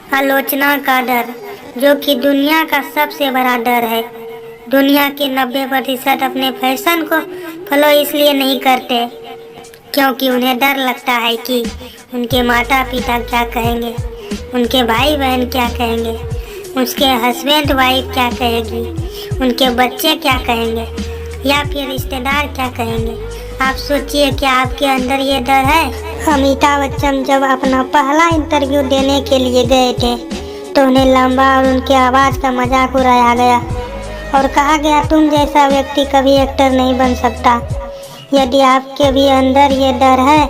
आलोचना का डर, जो कि दुनिया का सबसे बड़ा डर है। दुनिया के 90% अपने फैशन को फॉलो इसलिए नहीं करते क्योंकि उन्हें डर लगता है कि उनके माता पिता क्या कहेंगे, उनके भाई बहन क्या कहेंगे, उसके हस्बैंड वाइफ क्या कहेगी, उनके बच्चे क्या कहेंगे या फिर रिश्तेदार क्या कहेंगे। आप सोचिए क्या आपके अंदर ये डर है? अमिताभ बच्चन जब अपना पहला इंटरव्यू देने के लिए गए थे तो उन्हें लंबा और उनके आवाज़ का मजाक उड़ाया गया और कहा गया तुम जैसा व्यक्ति कभी एक्टर नहीं बन सकता। यदि आपके भी अंदर ये डर है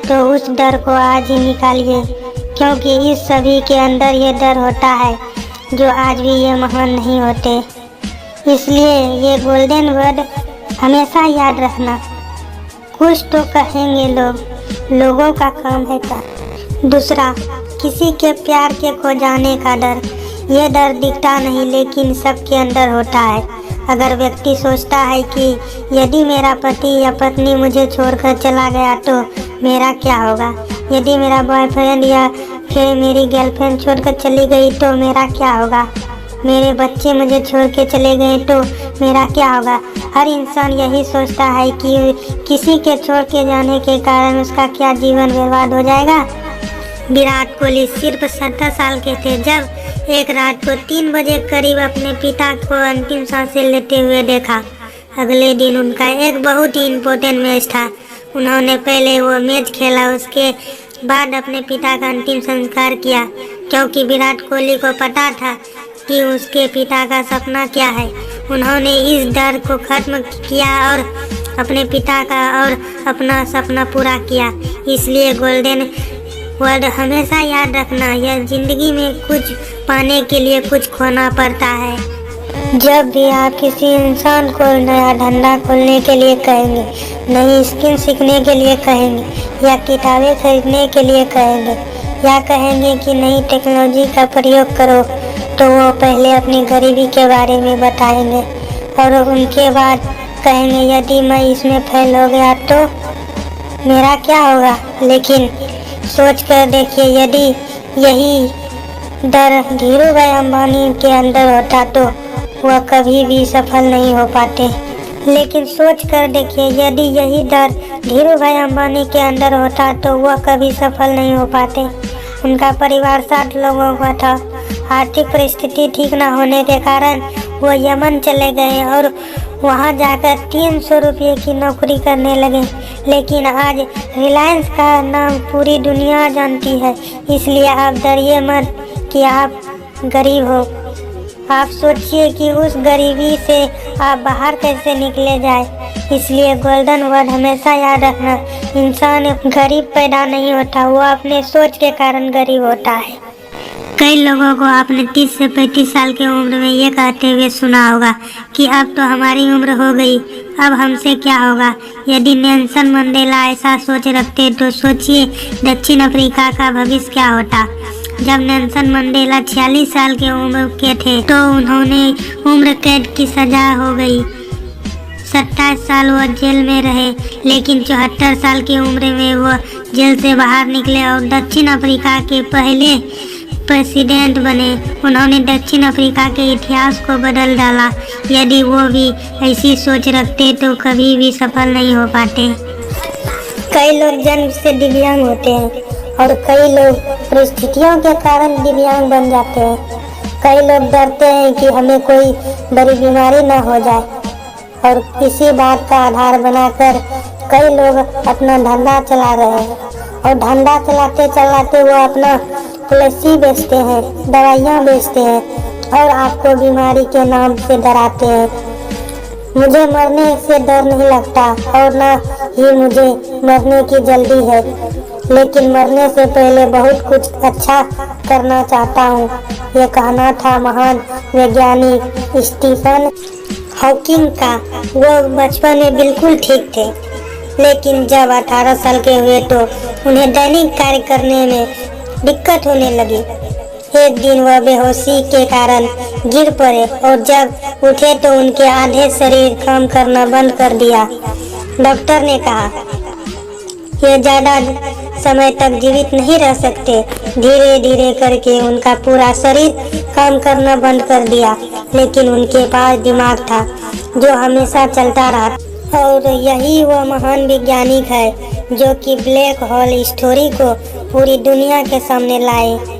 तो उस डर को आज ही निकालिए, क्योंकि इस सभी के अंदर ये डर होता है जो आज भी ये महान नहीं होते। इसलिए ये गोल्डन वर्ड हमेशा याद रखना। कुछ तो कहेंगे लोग, लोगों का काम है कर। दूसरा, किसी के प्यार के खो जाने का डर। ये डर दिखता नहीं लेकिन सबके अंदर होता है। अगर व्यक्ति सोचता है कि यदि मेरा पति या पत्नी मुझे छोड़कर चला गया तो मेरा क्या होगा, यदि मेरा बॉयफ्रेंड या फिर मेरी गर्लफ्रेंड छोड़कर चली गई तो मेरा क्या होगा, मेरे बच्चे मुझे छोड़ के चले गए तो मेरा क्या होगा। हर इंसान यही सोचता है कि किसी के छोड़ के जाने के कारण उसका क्या जीवन बर्बाद हो जाएगा। विराट कोहली सिर्फ 17 साल के थे जब एक रात को 3 बजे करीब अपने पिता को अंतिम सांसें लेते हुए देखा। अगले दिन उनका एक बहुत ही इम्पोर्टेंट मैच था। उन्होंने पहले वो मैच खेला, उसके बाद अपने पिता का अंतिम संस्कार किया, क्योंकि विराट कोहली को पता था कि उसके पिता का सपना क्या है। उन्होंने इस डर को खत्म किया और अपने पिता का और अपना सपना पूरा किया। इसलिए गोल्डन वर्ड हमेशा याद रखना, यह जिंदगी में कुछ पाने के लिए कुछ खोना पड़ता है। जब भी आप किसी इंसान को नया धंधा खोलने के लिए कहेंगे, नई स्किल सीखने के लिए कहेंगे या किताबें खरीदने के लिए कहेंगे या कहेंगे कि नई टेक्नोलॉजी का प्रयोग करो, तो वो पहले अपनी गरीबी के बारे में बताएंगे और उनके बाद कहेंगे यदि मैं इसमें फेल हो गया तो मेरा क्या होगा। लेकिन सोच कर देखिए, यदि यही डर धीरूभाई अंबानी के अंदर होता तो वह कभी भी सफल नहीं हो पाते। लेकिन सोच कर देखिए, यदि यही डर धीरूभाई अंबानी के अंदर होता तो वह कभी सफल नहीं हो पाते। उनका परिवार 60 लोगों का था। आर्थिक परिस्थिति ठीक न होने के कारण वो यमन चले गए और वहां जाकर 300 रुपये की नौकरी करने लगे। लेकिन आज रिलायंस का नाम पूरी दुनिया जानती है। इसलिए आप डरिए मत कि आप गरीब हो। आप सोचिए कि उस गरीबी से आप बाहर कैसे निकले जाए। इसलिए गोल्डन वर्ड हमेशा याद रखना, इंसान गरीब पैदा नहीं होता, वो अपने सोच के कारण गरीब होता है। कई लोगों को आपने 30 से 35 साल की उम्र में ये कहते हुए सुना होगा कि अब तो हमारी उम्र हो गई, अब हमसे क्या होगा। यदि नेल्सन मंडेला ऐसा सोच रखते तो सोचिए दक्षिण अफ्रीका का भविष्य क्या होता। जब नेल्सन मंडेला 46 साल की उम्र के थे तो उन्होंने उम्र कैद की सजा हो गई। 27 साल वो जेल में रहे, लेकिन 74 साल की उम्र में वो जेल से बाहर निकले और दक्षिण अफ्रीका के पहले प्रेसिडेंट बने। उन्होंने दक्षिण अफ्रीका के इतिहास को बदल डाला। यदि वो भी ऐसी सोच रखते तो कभी भी सफल नहीं हो पाते। कई लोग जन्म से दिव्यांग होते हैं और कई लोग परिस्थितियों के कारण दिव्यांग बन जाते हैं। कई लोग डरते हैं कि हमें कोई बड़ी बीमारी न हो जाए और इसी बात का आधार बनाकर कई लोग अपना धंधा चला रहे हैं और धंधा चलाते चलाते वो अपना पॉलिसी बेचते हैं, दवाइयाँ बेचते हैं और आपको बीमारी के नाम से डराते हैं। मुझे मरने से डर नहीं लगता और ना ही मुझे मरने की जल्दी है, लेकिन मरने से पहले बहुत कुछ अच्छा करना चाहता हूँ। ये कहना था महान वैज्ञानिक स्टीफन हॉकिंग का। वो बचपन में बिल्कुल ठीक थे, लेकिन जब 18 साल के हुए तो उन्हें दैनिक कार्य करने में दिक्कत होने लगी। एक दिन वह बेहोशी के कारण गिर पड़े और जब उठे तो उनके आधे शरीर काम करना बंद कर दिया। डॉक्टर ने कहा ये ज़्यादा समय तक जीवित नहीं रह सकते। धीरे धीरे करके उनका पूरा शरीर काम करना बंद कर दिया, लेकिन उनके पास दिमाग था जो हमेशा चलता रहा। और यही वह महान वैज्ञानिक है जो कि ब्लैक होल स्टोरी को पूरी दुनिया के सामने लाए।